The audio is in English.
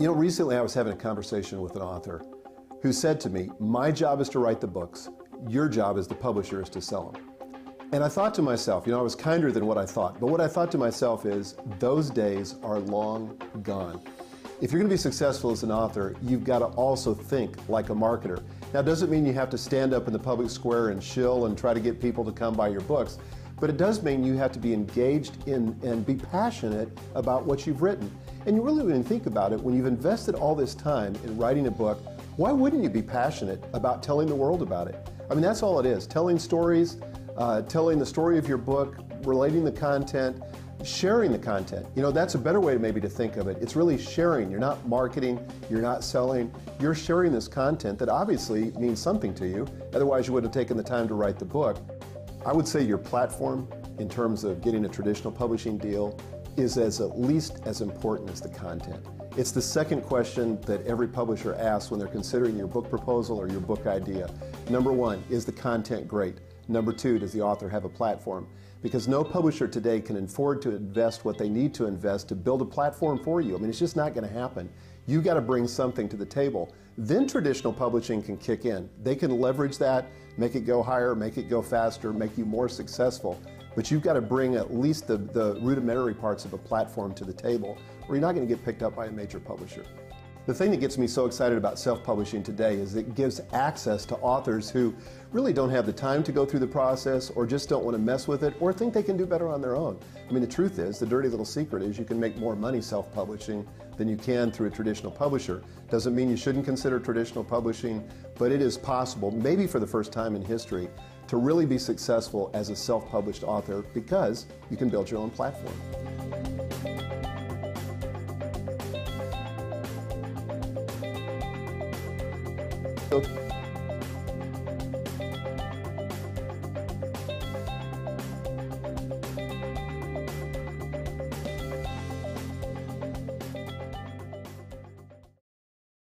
You know, recently I was having a conversation with an author who said to me, my job is to write the books. Your job as the publisher is to sell them. And I thought to myself, you know, I was kinder than what I thought. But what I thought to myself is, those days are long gone. If you're going to be successful as an author, you've got to also think like a marketer. Now, it doesn't mean you have to stand up in the public square and shill and try to get people to come buy your books. But it does mean you have to be engaged in and be passionate about what you've written. And you really, when you think about it, when you've invested all this time in writing a book, why wouldn't you be passionate about telling the world about it? I mean, that's all it is. Telling stories, telling the story of your book, relating the content, sharing the content. You know, that's a better way maybe to think of it. It's really sharing. You're not marketing, you're not selling, you're sharing this content that obviously means something to you. Otherwise, you would have taken the time to write the book. I would say your platform, in terms of getting a traditional publishing deal, is at least as important as the content. It's the second question that every publisher asks when they're considering your book proposal or your book idea. Number one, is the content great? Number two, does the author have a platform? Because no publisher today can afford to invest what they need to invest to build a platform for you. I mean, it's just not going to happen. You've got to bring something to the table. Then traditional publishing can kick in. They can leverage that, make it go higher, make it go faster, make you more successful. But you've got to bring at least the rudimentary parts of a platform to the table, or you're not going to get picked up by a major publisher. The thing that gets me so excited about self-publishing today is it gives access to authors who really don't have the time to go through the process, or just don't want to mess with it, or think they can do better on their own. I mean, the truth is, the dirty little secret is you can make more money self-publishing than you can through a traditional publisher. Doesn't mean you shouldn't consider traditional publishing, but it is possible, maybe for the first time in history, to really be successful as a self-published author, because you can build your own platform. So